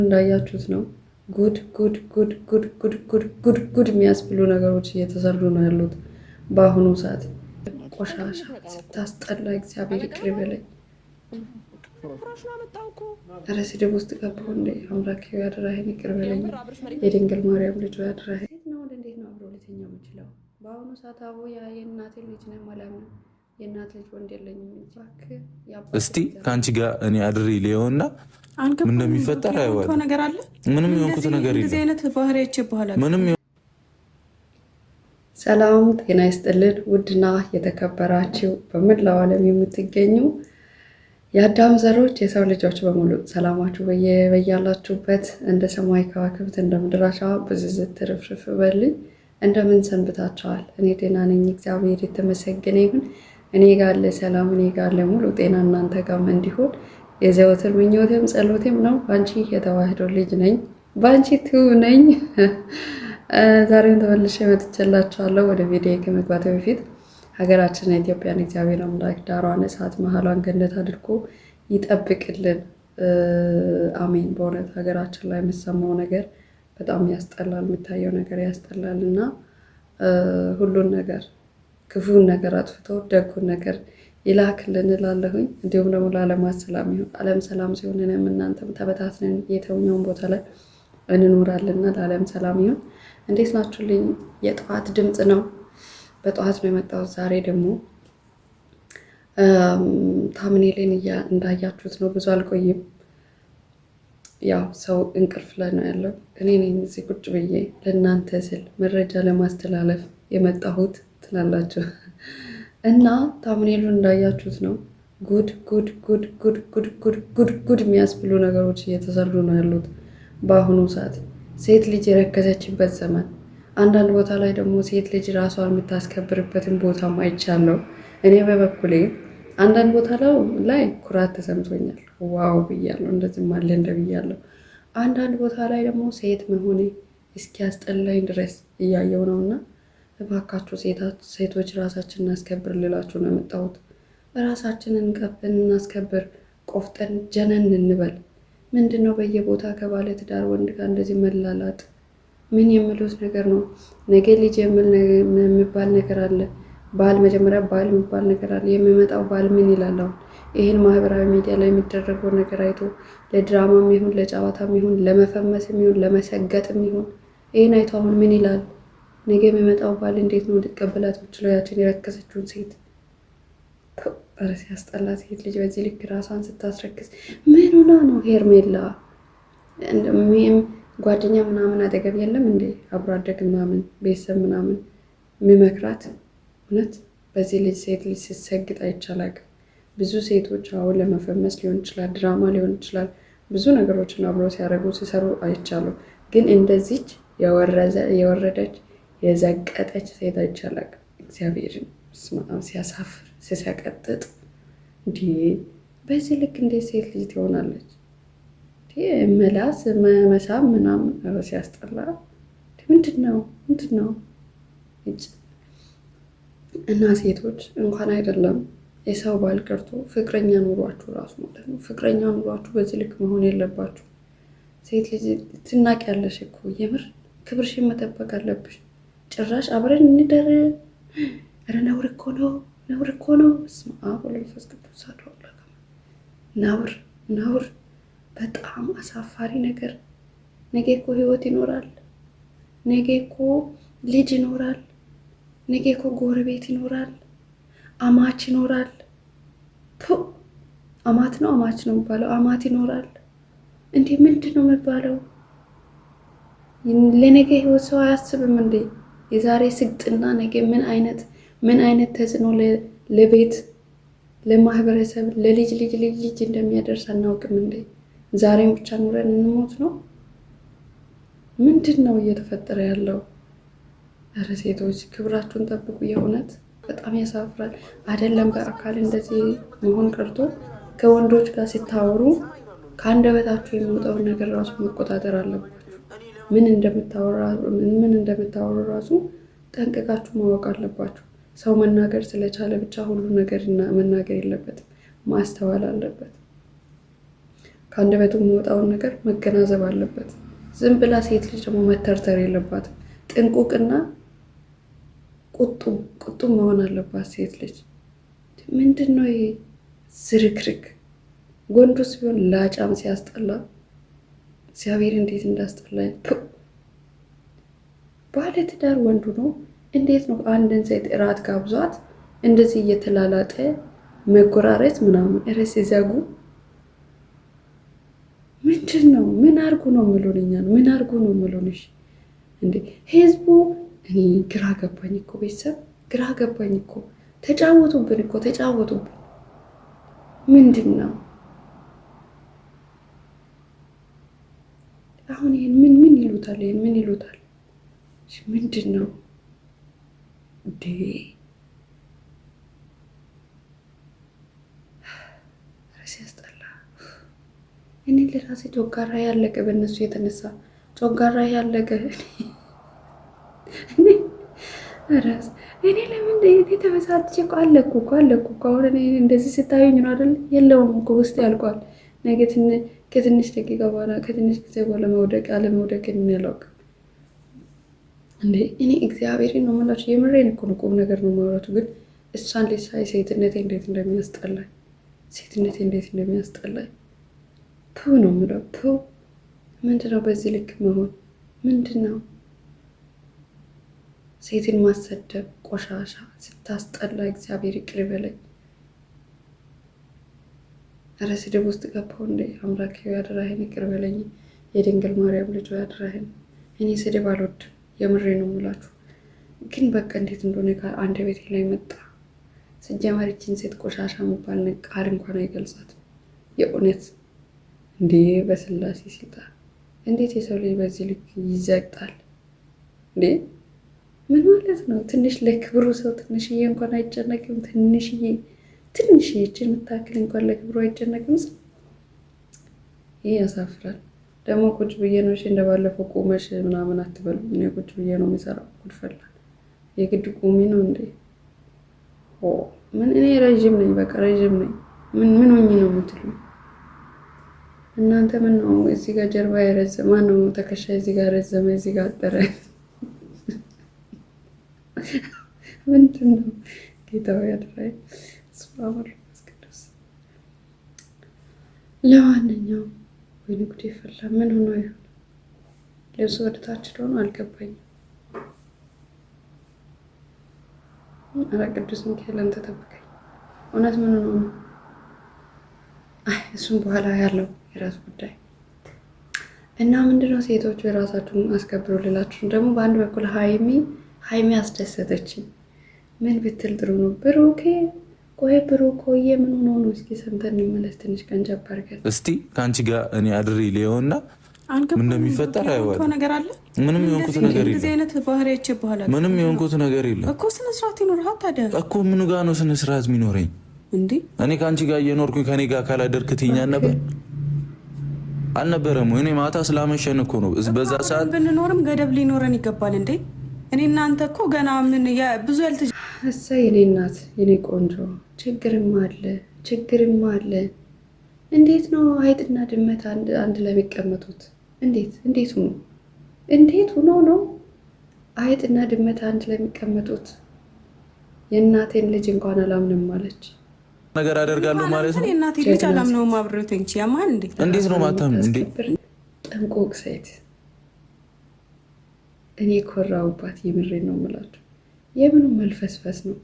እንዳያችሁት ነው። ጉድ ጉድ ጉድ ጉድ ጉድ ጉድ ጉድ ጉድ የሚያስብሉ ነገሮች እየተሰሩ ነው ያሉት በአሁኑ ሰዓት። ቆሻሻ ስታስጠላ፣ እግዚአብሔር ይቅር ይበለኝ። ኧረ ስድብ ውስጥ ገባሁ እንዴ! አምላክ ያድራኸኝ፣ ይቅር በለኝ። የድንግል ማርያም ልጅ ያድራኸኝ። እንዴት ነው አብሮ ልተኛ የምችለው በአሁኑ ሰዓት? አቦ የእናቴ ልጅ ነው ማለት ነው። የእናት ልጅ ወንድ የለኝም እንጂ እስቲ ከአንቺ ጋር እኔ አድሬ ሊሆንና ምን እንደሚፈጠር አይዋል። ምንም የሆንኩት ነገር የለም። ሰላም ጤና ይስጥልን። ውድና የተከበራችሁ በመላው ዓለም የምትገኙ የአዳም ዘሮች የሰው ልጆች በሙሉ ሰላማችሁ በያላችሁበት እንደ ሰማይ ከዋክብት እንደ ምድር አሸዋ ብዝዝት ትርፍርፍ በልኝ። እንደምን ሰንብታችኋል? እኔ ደህና ነኝ፣ እግዚአብሔር የተመሰገነ ይሁን። እኔ ጋር ሰላም፣ እኔ ጋር ሙሉ ጤና እናንተ ጋርም እንዲሆን የዘወትር ምኞቴም ጸሎቴም ነው። ባንቺ የተዋህዶ ልጅ ነኝ፣ ባንቺ ትው ነኝ። ዛሬም ተመልሼ መጥቼላችኋለሁ። ወደ ቪዲዮ ከመግባቴ በፊት ሀገራችንን ኢትዮጵያን እግዚአብሔር አምላክ ዳሯን እሳት መሀሏን ገነት አድርጎ ይጠብቅልን፣ አሜን። በእውነት ሀገራችን ላይ የምሰማው ነገር በጣም ያስጠላል፣ የሚታየው ነገር ያስጠላል እና ሁሉን ነገር ክፉን ነገር አጥፍቶ ደጉን ነገር ይላክልን እላለሁኝ። እንዲሁም ደግሞ ለዓለማት ሰላም ይሁን። ዓለም ሰላም ሲሆን እኔም እናንተም ተበታትነን የትኛውን ቦታ ላይ እንኖራለንና ለዓለም ሰላም ይሁን። እንዴት ናችሁልኝ? የጠዋት ድምፅ ነው፣ በጠዋት ነው የመጣሁት። ዛሬ ደግሞ ታምኔሌን እንዳያችሁት ነው፣ ብዙ አልቆይም። ያው ሰው እንቅልፍ ላይ ነው ያለው። እኔ ነኝ እዚህ ቁጭ ብዬ ለእናንተ ስል መረጃ ለማስተላለፍ የመጣሁት ትላላችሁ እና ታምኔሉን እንዳያችሁት ነው። ጉድ ጉድ ጉድ ጉድ ጉድ ጉድ ጉድ ጉድ የሚያስብሉ ነገሮች እየተሰሩ ነው ያሉት በአሁኑ ሰዓት። ሴት ልጅ የረከሰችበት ዘመን፣ አንዳንድ ቦታ ላይ ደግሞ ሴት ልጅ ራሷን የምታስከብርበትን ቦታ አይቻለሁ። እኔ በበኩሌ አንዳንድ ቦታ ላይ ኩራት ተሰምቶኛል፣ ዋው ብያለሁ፣ እንደዚህ አለ እንደ ብያለሁ። አንዳንድ ቦታ ላይ ደግሞ ሴት መሆኔ እስኪያስጠላኝ ድረስ እያየው ነውና እባካችሁ ሴቶች ራሳችን እናስከብር ልላችሁ ነው የመጣሁት። ራሳችንን እናስከብር፣ ቆፍጠን ጀነን እንበል። ምንድነው በየቦታ ከባለ ትዳር ወንድ ጋር እንደዚህ መላላጥ? ምን የምሉት ነገር ነው? ነገ ልጅ የሚባል ነገር አለ። ባል መጀመሪያ ባል የሚባል ነገር አለ። የሚመጣው ባል ምን ይላል? አሁን ይህን ማህበራዊ ሚዲያ ላይ የሚደረገው ነገር አይቶ ለድራማም ይሁን ለጨዋታም ይሁን ለመፈመስም ይሁን ለመሰገጥም ይሁን ይህን አይቶ አሁን ምን ይላል? ነገ የሚመጣው ባል እንዴት ነው ልትቀበላት የምችለው? ያችን የረከሰችውን ሴት ኧረ ሲያስጠላ! ሴት ልጅ በዚህ ልክ ራሷን ስታስረክስ ምን ሆና ነው? ሄርሜላ ጓደኛ ምናምን አጠገብ የለም እንዴ? አብሮ አደግ ምናምን ቤተሰብ ምናምን የሚመክራት? እውነት በዚህ ልጅ ሴት ልጅ ስትሰግጥ አይቻላል። ብዙ ሴቶች አሁን ለመፈመስ ሊሆን ይችላል፣ ድራማ ሊሆን ይችላል፣ ብዙ ነገሮችን አብሮ ሲያደርጉ ሲሰሩ አይቻለሁ። ግን እንደዚች የወረደች የዘቀጠች ሴት አይቻላል። እግዚአብሔርን ሲያሳፍር ሲሰቀጥጥ እንዲህ በዚህ ልክ እንዴት ሴት ልጅ ትሆናለች? መላስ መሳብ ምናምን ሲያስጠላ! ምንድን ነው? እና ሴቶች እንኳን አይደለም የሰው ባል ቀርቶ ፍቅረኛ ኑሯችሁ ራሱ ማለት ነው፣ ፍቅረኛ ኑሯችሁ በዚህ ልክ መሆን የለባችሁ። ሴት ልጅ ትናቂያለሽ እኮ የምር ክብርሽን መጠበቅ አለብሽ። ጭራሽ አብረን እንደር! ኧረ ነውር እኮ ነው። በስመ አብ ወወልድ ወመንፈስ ቅዱስ አሐዱ አምላክ። ነውር በጣም አሳፋሪ ነገር። ነገ እኮ ህይወት ይኖራል። ነገ እኮ ልጅ ይኖራል። ነገ እኮ ጎረቤት ይኖራል። አማች ይኖራል። አማች ነው የሚባለው። አማት ይኖራል። እንዴ ምንድን ነው የሚባለው? ለነገ ህይወት ሰው አያስብም እንዴ? የዛሬ ስግጥና ነገ ምን አይነት ተጽዕኖ ለቤት ለማህበረሰብ ለልጅ እንደሚያደርስ አናውቅም እንዴ? ዛሬም ብቻ ኑረን እንሞት ነው? ምንድን ነው እየተፈጠረ ያለው? ኧረ ሴቶች ክብራችሁን ጠብቁ። የእውነት በጣም ያሳፍራል። አይደለም በአካል እንደዚህ መሆን ቀርቶ ከወንዶች ጋር ሲታወሩ ከአንደበታችሁ የሚወጣውን ነገር ራሱ መቆጣጠር አለባችሁ። ምን እንደምታወሩ ራሱ ጠንቅቃችሁ ማወቅ አለባችሁ። ሰው መናገር ስለቻለ ብቻ ሁሉ ነገር መናገር የለበትም፣ ማስተዋል አለበት። ከአንደበቱ የሚወጣውን ነገር መገናዘብ አለበት። ዝም ብላ ሴት ልጅ ደግሞ መተርተር የለባትም። ጥንቁቅና ቁጡም መሆን አለባት ሴት ልጅ። ምንድን ነው ይሄ ዝርክርክ? ወንዱስ ቢሆን ላጫም ሲያስጠላ እግዚአብሔር እንዴት እንዳስጠላኝ። ባለ ትዳር ወንዱ ነው እንዴት ነው አንድን ሴት እራት ጋብዟት እንደዚህ እየተላላጠ መጎራረስ ምናምን እረስ ይዘጉ? ምንድን ነው? ምን አርጉ ነው ምሎን? እኛን ምን አርጉ ነው ምሎንሽ እንዴ? ህዝቡ እኔ ግራ ገባኝ እኮ ቤተሰብ ግራ ገባኝ እኮ። ተጫወቱብን እኮ ተጫወቱብን። ምንድን ነው አሁን? ይሄን ምን ይሉታል? ይሄን ምን ይሉታል? ምንድን ነው እንዴ? ሲያስጠላ። እኔ ለራሴ ጮጋራ ያለቀ በእነሱ የተነሳ ጮጋራ ያለቀ እኔ ለምን ተበሳጭቼ እኮ አለኩ እኮ አሁን እኔ እንደዚህ ስታዩኝ ነው አይደል? የለውም እኮ ውስጥ ያልቋል። ነገ ከትንሽ ደቂቃ በኋላ ከትንሽ ጊዜ በኋላ መውደቅ አለመውደቅ ያላውቅ እንዴ? እኔ እግዚአብሔርን ነው የምላችሁ። የምሬን እኮ ነው። ቁም ነገር ነው ማውራቱ። ግን እሷን ሊሳይ ሴትነቴ እንዴት እንደሚያስጠላኝ ሴትነቴ እንዴት እንደሚያስጠላኝ ቱ ነው የምለው። ቱ ምንድን ነው በዚህ ልክ መሆን? ምንድን ነው ሴትን ማሰደብ? ቆሻሻ ስታስጠላ። እግዚአብሔር ይቅር በለኝ። ኧረ ስድብ ውስጥ ገባሁ እንዴ? አምላኬ ያድራህን፣ ይቅር በለኝ። የድንግል ማርያም ልጅ ያድራህን። እኔ ስድብ አልወድም። የምሬ ነው የምላችሁ። ግን በቃ እንዴት እንደሆነ አንድ ቤቴ ላይ መጣ። ስጀመር ይችን ሴት ቆሻሻ የሚባል ቃል እንኳን አይገልጻትም። የእውነት እንዴ በስላሴ ሲጣል እንዴት የሰው ልጅ በዚህ ልክ ይዘግጣል እንዴ? ምን ማለት ነው? ትንሽ ለክብሩ ሰው ትንሽዬ እንኳን አይጨነቅም? ትንሽዬ እችን የምታክል እንኳን ለክብሩ አይጨነቅም? ይሄ ያሳፍራል። ደግሞ ቁጭ ብዬ ነው እንደባለፈው ቁመሽ ምናምን አትበሉ። እኔ ቁጭ ብዬ ነው የሚሰራው። ጉድፈላ የግድ ቁሚ ነው እንዴ? ምን እኔ ረዥም ነኝ፣ በቃ ረዥም ነኝ። ምን ሆኜ ነው የምትሉ እናንተ? ምን ነው እዚህ ጋር ጀርባ የረዘመ ነው ተከሻ እዚህ ጋር ረዘመ፣ እዚህ ጋር አጠረ። ምንድን ነው ጌታው ያድራይ ስፋወር ቅዱስ። ለማንኛውም ወይ ጉዴ ፈላ። ምን ሆኖ ይሆን? ልብሱ ወደታች ደሆነ አልገባኝም። ኧረ ቅዱስ ሚካኤልን ተጠብቀኝ። እውነት ምን ሆኖ ነው? እሱም በኋላ ያለው የራሱ ጉዳይ እና ምንድነው ሴቶቹ የራሳችሁን አስከብሩ ልላችሁ። ደግሞ በአንድ በኩል ሀይሚ አስደሰተችኝ። ምን ብትል ጥሩ ነው? ብሩኬ ምን ሆኖ ነው? እስኪ ሰምተን እንመለስ። ትንሽ ቀን ጀባርገን እስቲ ከአንቺ ጋር እኔ አድሬ ሊሆንና ምን እንደሚፈጠር አይዋል። ነገር አለ ምንም የሆንኩት ነገር የለም። እንደዚህ አይነት ባህሪያች በኋላ ምንም የሆንኩት ነገር የለም እኮ። ስነ ስርዓት ይኖርሃል ታዲያ እኮ። ምኑ ጋር ነው ስነ ስርዓት የሚኖረኝ እንዴ? እኔ ከአንቺ ጋር እየኖርኩኝ ከኔ ጋር ካላደርክትኛ ነበር አልነበረም ወይ? እኔ ማታ ስላመሸን እኮ ነው። በዛ ሰዓት ብንኖርም ገደብ ሊኖረን ይገባል እንዴ? እኔ እናንተ እኮ ገና ምን ብዙ እሰይ የኔ እናት የኔ ቆንጆ። ችግርም አለ። እንዴት ነው አይጥና ድመት አንድ ላይ የሚቀመጡት? እንዴት ሆኖ ነው አይጥና ድመት አንድ ላይ የሚቀመጡት? የእናቴን ልጅ እንኳን አላምንም ማለች። ነገር አደርጋለሁ ማለት ነው። እናቴ ልጅ አላምነውም አብሬት እንጂ ያማን እንዴት ነው ማታም እንዴ? ጠንቆቅ ሴት እኔ ኮራውባት። የምሬን ነው የምላችሁ። የምኑ መልፈስፈስ ነው?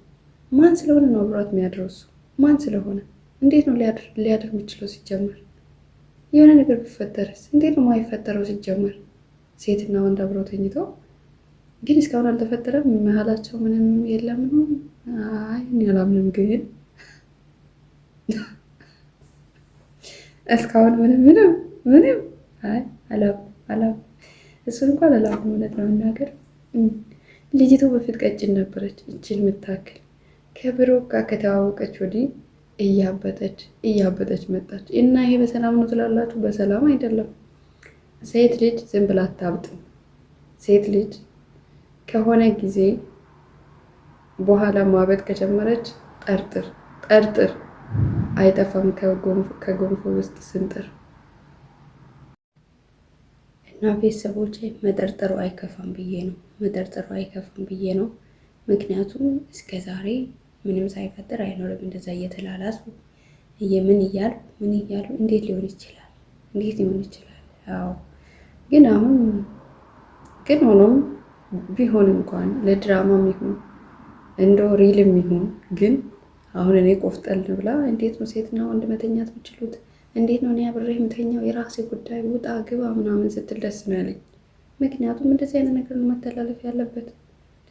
ማን ስለሆነ ነው አብሯት የሚያድረው? እሱ ማን ስለሆነ እንዴት ነው ሊያድር የሚችለው? ሲጀመር የሆነ ነገር ቢፈጠርስ? እንዴት ነው የማይፈጠረው? ሲጀመር ሴትና ወንድ አብረው ተኝተው ግን እስካሁን አልተፈጠረም። መሀላቸው ምንም የለም ነው። አይ እኔ አላምንም ግን እስካሁን ምንም አይ አላም እሱን እንኳን አላምንም። እውነት ነው መናገር ልጅቱ በፊት ቀጭን ነበረች፣ እችን የምታክል ከብሩክ ጋር ከተዋወቀች ወዲህ እያበጠች መጣች። እና ይሄ በሰላም ነው ትላላችሁ? በሰላም አይደለም። ሴት ልጅ ዝም ብላ አታብጥም። ሴት ልጅ ከሆነ ጊዜ በኋላ ማበጥ ከጀመረች ጠርጥር አይጠፋም ከጎንፎ ውስጥ ስንጥር። እና ቤተሰቦች መጠርጠሩ አይከፋም ብዬ ነው። ምክንያቱም እስከ ዛሬ ምንም ሳይፈጠር አይኖርም። እንደዛ እየተላላሱ ምን እያሉ እንዴት ሊሆን ይችላል? አዎ ግን አሁን ግን ሆኖም ቢሆን እንኳን ለድራማም ይሁን እንደ ሪልም ይሁን ግን አሁን እኔ ቆፍጠን ብላ እንዴት ነው ሴትና ወንድ መተኛት የምችሉት? እንዴት ነው እኔ አብሬ የምተኛው? የራሴ ጉዳይ ውጣ ግባ ምናምን ስትል ደስ ነው ያለኝ። ምክንያቱም እንደዚህ አይነት ነገር ነው መተላለፍ ያለበት።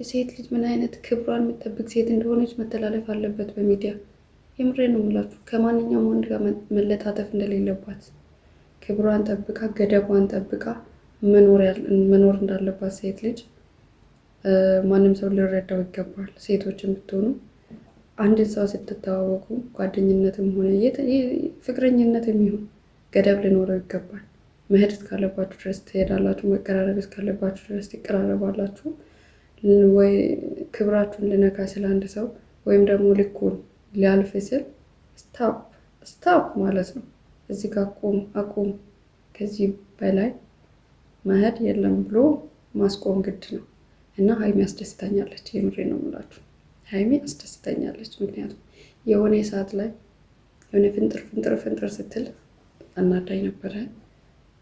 ሴት ልጅ ምን አይነት ክብሯን የምጠብቅ ሴት እንደሆነች መተላለፍ አለበት በሚዲያ። የምሬ ነው የምላችሁ። ከማንኛውም ወንድ ጋር መለጣጠፍ እንደሌለባት፣ ክብሯን ጠብቃ ገደቧን ጠብቃ መኖር እንዳለባት ሴት ልጅ ማንም ሰው ሊረዳው ይገባል። ሴቶችን ብትሆኑ አንድን ሰው ስትተዋወቁ ጓደኝነትም ሆነ ፍቅረኝነትም ይሁን ገደብ ሊኖረው ይገባል። መሄድ እስካለባችሁ ድረስ ትሄዳላችሁ። መቀራረብ እስካለባችሁ ድረስ ትቀራረባላችሁ። ወይ ክብራችሁን ልነካ ስለ አንድ ሰው ወይም ደግሞ ልኩን ሊያልፍ ስል ስታፕ ማለት ነው። እዚህ ጋር አቁም፣ ከዚህ በላይ መሄድ የለም ብሎ ማስቆም ግድ ነው። እና ሀይሚ አስደስተኛለች። የምሬ ነው የምላችሁ፣ ሀይሚ አስደስተኛለች። ምክንያቱም የሆነ ሰዓት ላይ የሆነ ፍንጥር ስትል አናዳኝ ነበረ።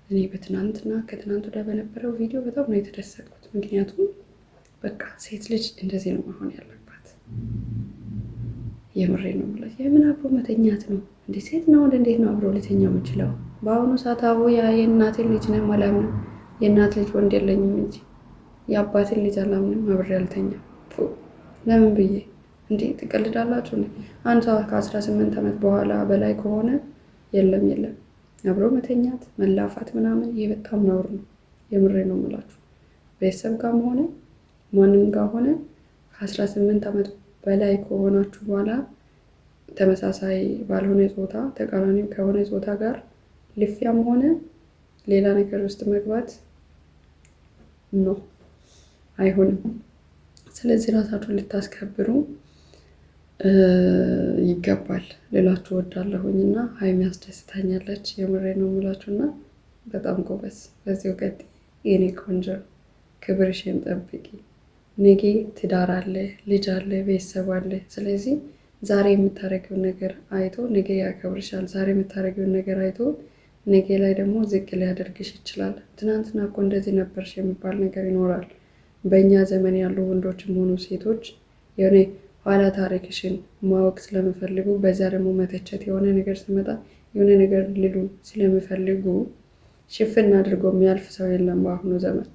እኔ በትናንትና ከትናንት ወዲያ በነበረው ቪዲዮ በጣም ነው የተደሰትኩት። ምክንያቱም በቃ ሴት ልጅ እንደዚህ ነው መሆን ያለባት። የምሬ ነው የምላችሁ። የምን አብሮ መተኛት ነው እንዴ? ሴት ነው ወንድ እንዴት ነው አብሮ ሊተኛ የምችለው? በአሁኑ ሰዓት አቦ የእናቴን ልጅ ነው አላምንም። የእናት ልጅ ወንድ የለኝም እንጂ የአባትን ልጅ አላምንም። አብሬ አልተኛም። ለምን ብዬ እንዴ? ትቀልዳላችሁ? አንድ ሰው ከ18 ዓመት በኋላ በላይ ከሆነ የለም አብሮ መተኛት መላፋት ምናምን፣ ይሄ በጣም ነውር ነው። የምሬ ነው የምላችሁ። ቤተሰብ ጋርም ሆነ ማንም ጋር ሆነ ከ18 ዓመት በላይ ከሆናችሁ በኋላ ተመሳሳይ ባልሆነ ጾታ ተቃራኒ ከሆነ ጾታ ጋር ልፊያም ሆነ ሌላ ነገር ውስጥ መግባት ነው፣ አይሆንም። ስለዚህ ራሳችሁን ልታስከብሩ ይገባል ልላችሁ ወዳለሁኝ። እና ሀይሚ ያስደስታኛለች። የምሬ ነው የምላችሁ። እና በጣም ጎበዝ፣ በዚሁ ቀጥይ የኔ ቆንጆ፣ ክብርሽን ጠብቂ። ነገ ትዳር አለ፣ ልጅ አለ፣ ቤተሰብ አለ። ስለዚህ ዛሬ የምታደርጊውን ነገር አይቶ ነገ ያከብርሻል። ዛሬ የምታደርጊውን ነገር አይቶ ነገ ላይ ደግሞ ዝቅ ሊያደርግሽ ይችላል። ትናንትና እኮ እንደዚህ ነበርሽ የሚባል ነገር ይኖራል። በእኛ ዘመን ያሉ ወንዶችም ሆኑ ሴቶች የሆነ ኋላ ታሪክሽን ማወቅ ስለሚፈልጉ፣ በዛ ደግሞ መተቸት የሆነ ነገር ሲመጣ የሆነ ነገር ሊሉ ስለሚፈልጉ ሽፍን አድርጎ የሚያልፍ ሰው የለም በአሁኑ ዘመን።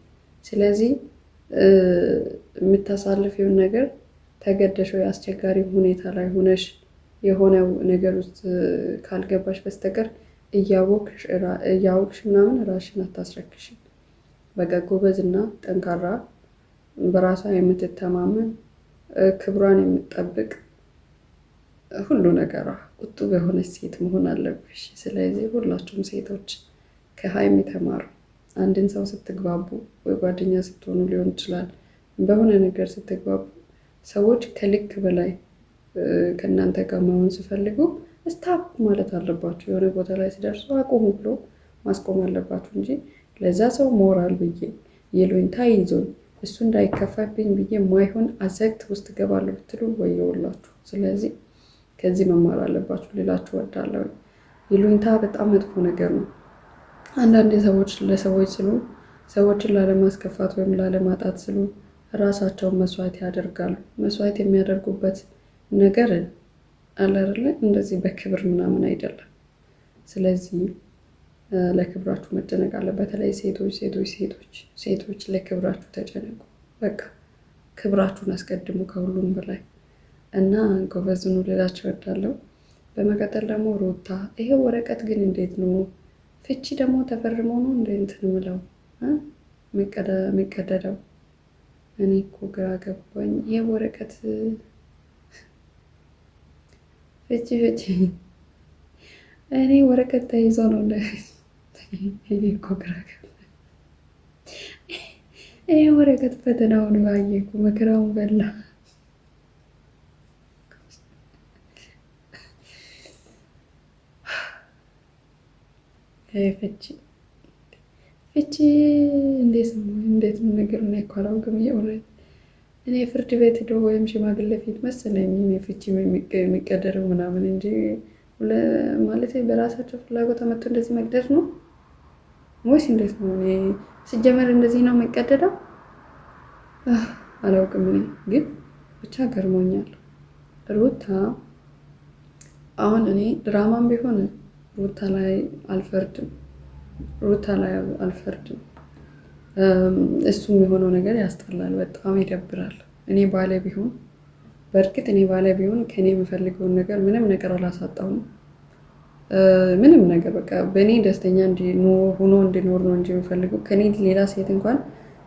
ስለዚህ የምታሳልፊውን ነገር ተገደሽ ወይ አስቸጋሪ ሁኔታ ላይ ሆነሽ የሆነው ነገር ውስጥ ካልገባሽ በስተቀር እያወቅሽ ምናምን ራስሽን አታስረክሽ። በቃ ጎበዝና ጠንካራ፣ በራሷ የምትተማመን፣ ክብሯን የምትጠብቅ፣ ሁሉ ነገሯ ቁጡብ የሆነች ሴት መሆን አለብሽ። ስለዚህ ሁላችሁም ሴቶች ከሀይሚ ተማሩ። አንድን ሰው ስትግባቡ ወይ ጓደኛ ስትሆኑ ሊሆን ይችላል፣ በሆነ ነገር ስትግባቡ ሰዎች ከልክ በላይ ከእናንተ ጋር መሆን ሲፈልጉ ስታፕ ማለት አለባችሁ። የሆነ ቦታ ላይ ሲደርሱ አቁሙ ብሎ ማስቆም አለባችሁ እንጂ ለዛ ሰው ሞራል ብዬ የሎኝታ ይዞኝ እሱ እንዳይከፋብኝ ብዬ ማይሆን አዘግት ውስጥ ገባለሁ ብትሉ ወየውላችሁ። ስለዚህ ከዚህ መማር አለባችሁ ልላችሁ ወዳለሁ። የሎኝታ በጣም መጥፎ ነገር ነው። አንዳንድ ሰዎች ለሰዎች ስሉ ሰዎችን ላለማስከፋት ወይም ላለማጣት ስሉ ራሳቸውን መስዋዕት ያደርጋሉ። መስዋዕት የሚያደርጉበት ነገር አለ አይደለ? እንደዚህ በክብር ምናምን አይደለም። ስለዚህ ለክብራችሁ መጨነቅ አለ። በተለይ ሴቶች ለክብራችሁ ተጨነቁ። በቃ ክብራችሁን አስቀድሙ ከሁሉም በላይ እና ጎበዝኑ ልላችሁ እወዳለሁ። በመቀጠል ደግሞ ሩታ፣ ይሄ ወረቀት ግን እንዴት ነው ፍቺ ደግሞ ተፈርሞ ነው እንደ እንትን ምለው የሚቀደደው? እኔ እኮ ግራ ገባኝ። ይሄ ወረቀት ፍቺ እኔ ወረቀት ተይዞ ነው እንደ እኔ እኮ ግራ ገባኝ። ይሄ ወረቀት ፈተናውን ባየኩ መከራውን በላ። ፍቺ ፍቺ እንዴት ነው ነገሩ? እኔ እኮ አላውቅም የእውነት። እኔ ፍርድ ቤት ሄዶ ወይም ሽማግሌ ፊት መሰለኝ ፍቺ የሚቀደረው ምናምን እንጂ ማለት በራሳቸው ፍላጎት መጥቶ እንደዚህ መቅደድ ነው ወይስ እንዴት ነው? እኔ ሲጀመር እንደዚህ ነው የሚቀደደው? አላውቅም። እኔ ግን ብቻ ገርሞኛል። ሩታ አሁን እኔ ድራማም ቢሆን ሩታ ላይ አልፈርድም። እሱም የሆነው ነገር ያስጠላል፣ በጣም ይደብራል። እኔ ባለ ቢሆን በእርግጥ እኔ ባለ ቢሆን ከኔ የምፈልገውን ነገር ምንም ነገር አላሳጣውም። ምንም ነገር በቃ በእኔ ደስተኛ ሆኖ እንዲኖር ነው እንጂ የምፈልገው ከኔ ሌላ ሴት እንኳን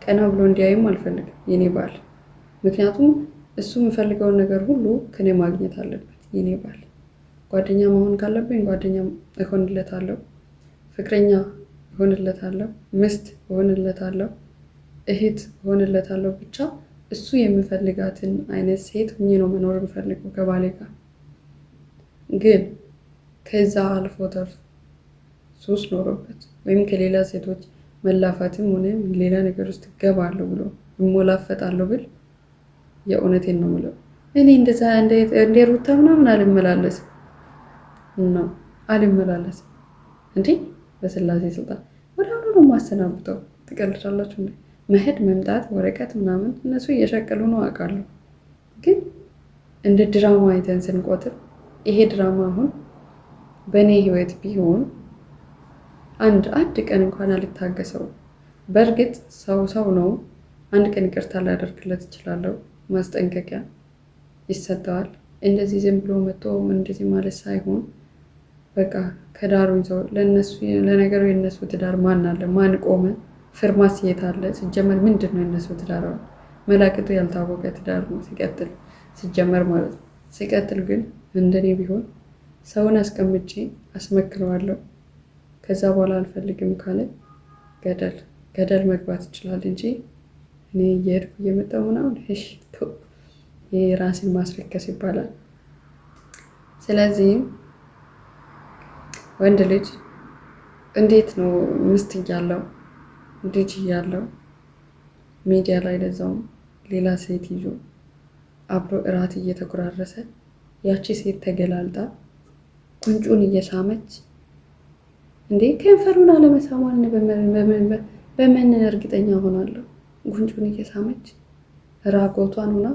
ቀና ብሎ እንዲያይም አልፈልግም የኔ ባል። ምክንያቱም እሱ የምፈልገውን ነገር ሁሉ ከኔ ማግኘት አለበት የኔ ባል። ጓደኛ መሆን ካለብኝ ጓደኛ እሆንለታለሁ፣ ፍቅረኛ እሆንለታለሁ፣ ምስት እሆንለታለሁ፣ እህት እሆንለታለሁ። ብቻ እሱ የሚፈልጋትን አይነት ሴት ሆኜ ነው መኖር የምፈልገው ከባሌ ጋር። ግን ከዛ አልፎ ተርፎ ሱስ ኖሮበት ወይም ከሌላ ሴቶች መላፋትም ሆነ ሌላ ነገር ውስጥ ገባለሁ ብሎ እሞላፈጣለሁ ብል የእውነቴን ነው የምለው። እኔ እንደዛ እንደ ሩታ ምናምን አልመላለስም እንዴ! በስላሴ ስልጣን ወደ አሁኑ ነው የማሰናብተው። ትቀልዳላችሁ እንዴ? መሄድ መምጣት ወረቀት ምናምን እነሱ እየሸቀሉ ነው አውቃለሁ። ግን እንደ ድራማ አይተን ስንቆጥር ይሄ ድራማ አሁን በእኔ ህይወት ቢሆን አንድ ቀን እንኳን አልታገሰው። በእርግጥ ሰው ነው። አንድ ቀን ይቅርታ ላደርግለት እችላለሁ። ማስጠንቀቂያ ይሰጠዋል። እንደዚህ ዝም ብሎ መጥቶ እንደዚህ ማለት ሳይሆን በቃ ከዳሩኝ ሰው ለነገሩ የነሱ ትዳር ማን አለ? ማን ቆመ? ፍርማስ የት አለ? ሲጀመር ምንድን ነው የነሱ ትዳር? መላክቱ ያልታወቀ ትዳር ነው ሲቀጥል ሲጀመር ማለት ነው። ሲቀጥል ግን እንደኔ ቢሆን ሰውን አስቀምጬ አስመክረዋለሁ። ከዛ በኋላ አልፈልግም ካለ ገደል መግባት ይችላል እንጂ እኔ እየሄድኩ እየመጣሁ ምናምን ይሄ ራስን ማስረከስ ይባላል። ስለዚህም ወንድ ልጅ እንዴት ነው ሚስት እያለው ልጅ እያለው ሚዲያ ላይ ለዛውም ሌላ ሴት ይዞ አብሮ እራት እየተጎራረሰ ያቺ ሴት ተገላልጣ ጉንጩን እየሳመች እንዴ! ከንፈሩን አለመሳሟን በምን እርግጠኛ ሆናለሁ? ጉንጩን እየሳመች ራቆቷን ሆና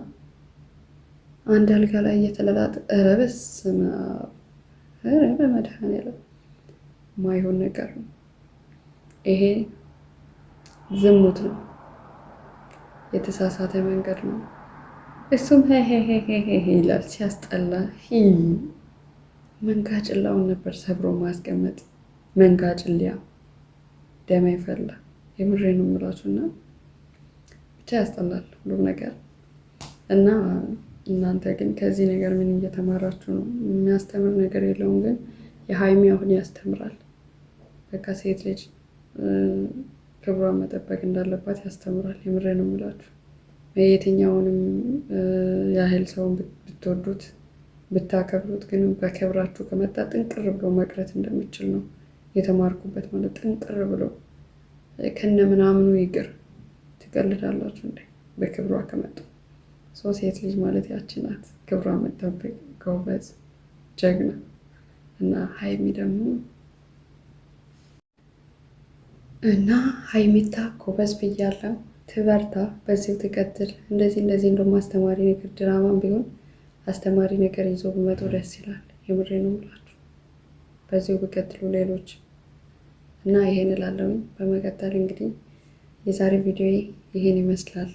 አንድ አልጋ ላይ እየተለላጠ ኧረ በስመ አብ! ኧረ በመድኃኒዓለም ማይሆን ነገር ነው ይሄ። ዝሙት ነው፣ የተሳሳተ መንገድ ነው። እሱም ሄ ይላል ሲያስጠላ። መንጋጭላውን ነበር ሰብሮ ማስቀመጥ። መንጋጭልያ ደም ይፈላ። የምሬ ነው የምላችሁና ብቻ ያስጠላል ሁሉም ነገር። እና እናንተ ግን ከዚህ ነገር ምን እየተማራችሁ ነው? የሚያስተምር ነገር የለውም፣ ግን የሀይሚ አሁን ያስተምራል። በቃ ሴት ልጅ ክብሯን መጠበቅ እንዳለባት ያስተምራል። የምሬ ነው የምላችሁ። የትኛውንም ያህል ሰውን ብትወዱት ብታከብሩት፣ ግን በክብራችሁ ከመጣ ጥንቅር ብሎ መቅረት እንደሚችል ነው የተማርኩበት። ማለት ጥንቅር ብሎ ከነ ምናምኑ ይቅር። ትቀልዳላችሁ እንዴ? በክብሯ ከመጡ ሴት ልጅ ማለት ያቺ ናት። ክብሯ መጠበቅ፣ ጎበዝ፣ ጀግና እና ሀይሚታ ጎበዝ ብያለሁ። ትበርታ፣ በዚሁ ትቀጥል። እንደዚህ እንደውም አስተማሪ ነገር ድራማም ቢሆን አስተማሪ ነገር ይዞ ብመጡ ደስ ይላል። የምሬ ነው የምላችሁ። በዚሁ ብቀጥሉ ሌሎች እና ይሄን እላለሁ። በመቀጠል እንግዲህ የዛሬ ቪዲዮ ይሄን ይመስላል።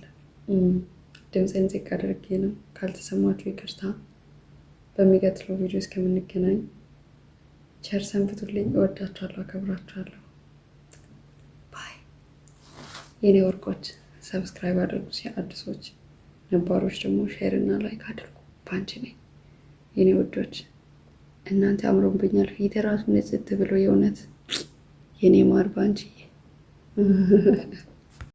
ድምፅን ዝቅ አድርጌ ነው፣ ካልተሰማችሁ ይቅርታ። በሚቀጥለው ቪዲዮ እስከምንገናኝ ቸር ሰንብቱልኝ። እወዳችኋለሁ፣ አከብራችኋለሁ። ባይ የኔ ወርቆች። ሰብስክራይብ አድርጉ አዲሶች፣ ነባሮች ደግሞ ሼር እና ላይክ አድርጉ። ፓንች ነኝ የኔ ውዶች። እናንተ አምሮብኛል። ፊት ራሱ ንጽት ብሎ የእውነት የኔ ማር ባንቺ